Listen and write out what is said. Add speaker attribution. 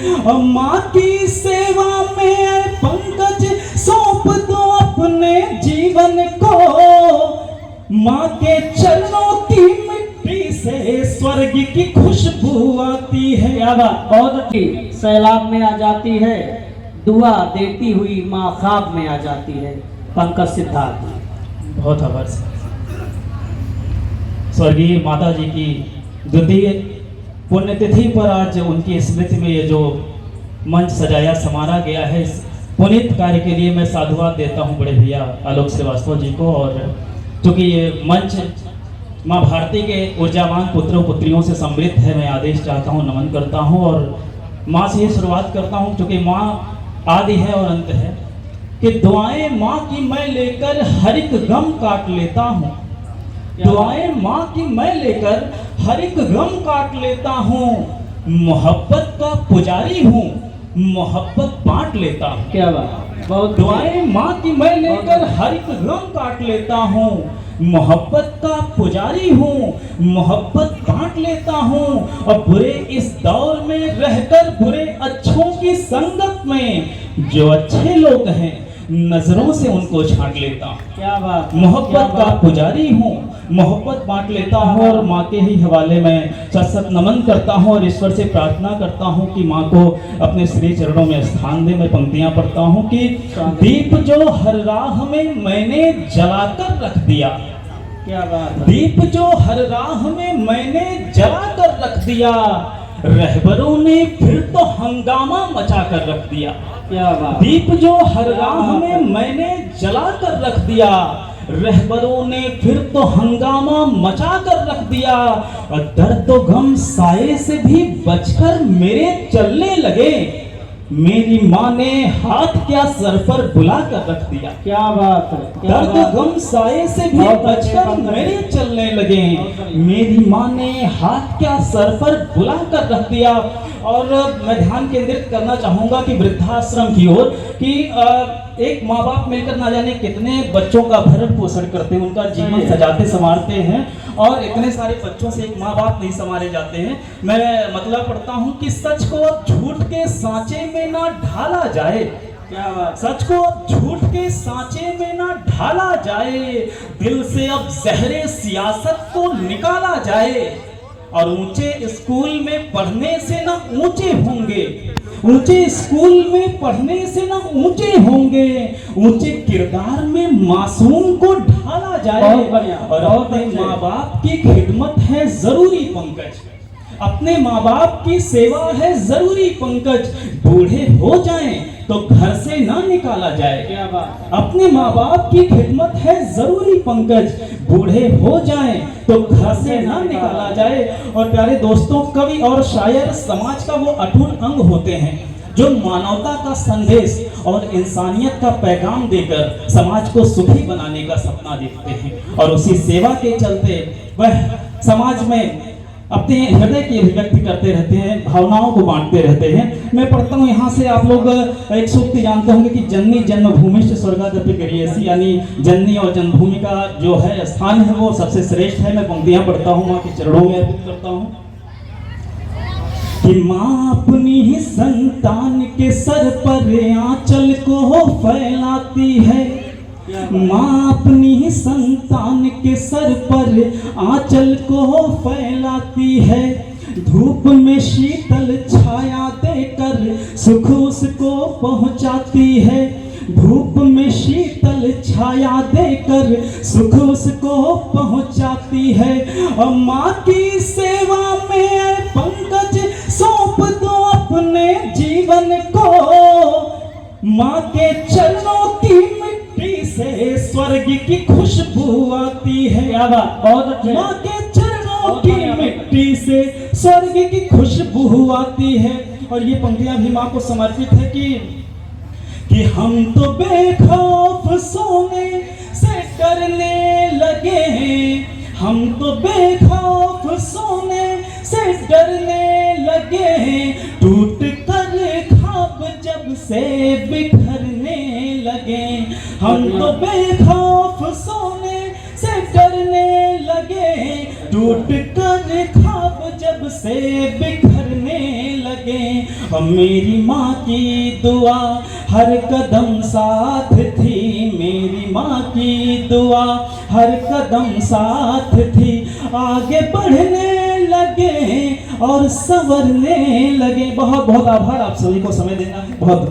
Speaker 1: माँ की सेवा में पंकज सौंप दो अपने जीवन को, माँ के चरणों की मिट्टी से स्वर्ग की खुशबू आती है।
Speaker 2: बहुत अच्छी सैलाब में आ जाती है, दुआ देती हुई माँ ख्वाब में आ जाती है। पंकज सिद्धार्थ।
Speaker 1: बहुत आभार। स्वर्गीय माता जी की द्वितीय पुण्यतिथि पर आज उनकी स्मृति में ये जो मंच सजाया संवारा गया है, इस पुनीत कार्य के लिए मैं साधुवाद देता हूँ बड़े भैया आलोक श्रीवास्तव जी को। और चूँकि ये मंच माँ भारती के ऊर्जावान पुत्रों पुत्रियों से समृद्ध है, मैं आदेश चाहता हूँ, नमन करता हूँ और माँ से ही शुरुआत करता हूँ, क्योंकि माँ आदि है और अंत है। कि दुआएं माँ की मैं लेकर हर एक गम काट लेता हूँ, दुआएं माँ की मैं लेकर हर एक गम काट लेता हूँ, मोहब्बत का पुजारी हूँ, मोहब्बत बांट लेता हूँ।
Speaker 2: क्या बात, बहुत
Speaker 1: दुआएं माँ की मैं लेकर हर एक गम काट लेता हूँ, मोहब्बत का पुजारी हूँ, मोहब्बत बांट लेता हूँ। और बुरे इस दौर में रहकर बुरे अच्छों की संगत में जो अच्छे लोग हैं नजरों से उनको छांट लेता हूँ।
Speaker 2: क्या बात,
Speaker 1: मोहब्बत का पुजारी हूँ, मोहब्बत बांट लेता हूँ। और माँ के ही हवाले में सत नमन करता हूँ और ईश्वर से प्रार्थना करता हूँ कि माँ को अपने श्री चरणों में स्थान दे। मैं पंक्तियाँ पढ़ता हूँ कि दीप जो हर राह में मैंने जलाकर रख दिया,
Speaker 2: क्या बात,
Speaker 1: दीप जो हर राह में मैंने जलाकर रख दिया, रहबरों ने फिर तो हंगामा मचा कर रख दिया।
Speaker 2: क्या बात,
Speaker 1: दीप जो हर राह में मैंने जला कर रख दिया, रहबरों ने फिर तो हंगामा मचा कर रख दिया। और दर्द तो गम साए से भी बचकर मेरे चलने लगे, मेरी माँ ने हाथ क्या सर पर बुला कर रख दिया।
Speaker 2: क्या बात है,
Speaker 1: दर्द गम साए से भी बचकर मेरे चलने लगे, मेरी माँ ने हाथ क्या सर पर बुला कर रख दिया। और मैं ध्यान केंद्रित करना चाहूँगा कि वृद्धाश्रम की ओर कि एक माँ बाप मिलकर ना जाने कितने बच्चों का भरण पोषण करते हैं, उनका जीवन सजाते संवारते हैं, और इतने सारे बच्चों से एक माँ बाप नहीं संवारे जाते हैं। मैं मतलब पढ़ता हूँ कि सच को अब झूठ के सांचे में ना ढाला जाए,
Speaker 2: क्या बात,
Speaker 1: सच को अब झूठ के सांचे में ना ढाला जाए, दिल से अब जहरे सियासत को निकाला जाए। और ऊंचे स्कूल में पढ़ने से ना ऊंचे होंगे, ऊंचे स्कूल में पढ़ने से ना ऊंचे होंगे, ऊंचे किरदार में मासूम को ढाला जाए। और अपने माँ बाप की खिदमत है जरूरी पंकज, अपने माँ बाप की सेवा है जरूरी पंकज, बूढ़े हो जाएं तो घर से ना निकाला जाए।
Speaker 2: क्या बात,
Speaker 1: अपने माँ बाप की खिदमत है जरूरी पंकज, बूढ़े हो जाएं तो घर से ना निकाला जाए। और प्यारे दोस्तों, कवि और शायर समाज का वो अटूट अंग होते हैं जो मानवता का संदेश और इंसानियत का पैगाम देकर समाज को सुखी बनाने का सपना देखते हैं, और उसी सेवा के चलते वह समाज में अपने हृदय की अभिव्यक्ति करते रहते हैं, भावनाओं को बांटते रहते हैं। मैं पढ़ता हूँ यहाँ से, आप लोग एक सूक्ति जानते होंगे कि जननी जन्मभूमि से स्वर्गादपि गरीयसी, यानी जननी और जन्मभूमि का जो है स्थान है वो सबसे श्रेष्ठ है। मैं पंक्तियाँ पढ़ता हूँ, माँ के चरणों में अर्पित करता हूँ कि माँ अपनी ही संतान के सर पर आंचल को फैलाती है, माँ अपनी ही संतान के सर पर आंचल को फैलाती है, धूप में शीतल छाया देकर सुख उसको पहुँचाती है, धूप में शीतल छाया देकर सुख उसको पहुँचाती है। और माँ की सेवा में पंकज सौंप दो अपने जीवन को, माँ के चरणों की मिट्टी से स्वर्ग की खुशबू आती है।
Speaker 2: बहुत
Speaker 1: माँ के चरणों की मिट्टी से स्वर्ग की खुशबू आती है। और ये पंक्तियां भी माँ को समर्पित है कि हम तो बेखौफ सोने से डरने लगे हैं, हम तो बेखौफ सोने से डरने लगे हैं, टूट कर ख्वाब जब से बिखरने लगे, हम तो बेखौफ सोने से डरने लगे, टूट कर ख्वाब जब से बिखरने लगे। मेरी माँ की दुआ हर कदम साथ थी, मेरी माँ की दुआ हर कदम साथ थी। आगे बढ़ने लगे और संवरने लगे। बहुत बहुत आभार आप सभी को समय देना। बहुत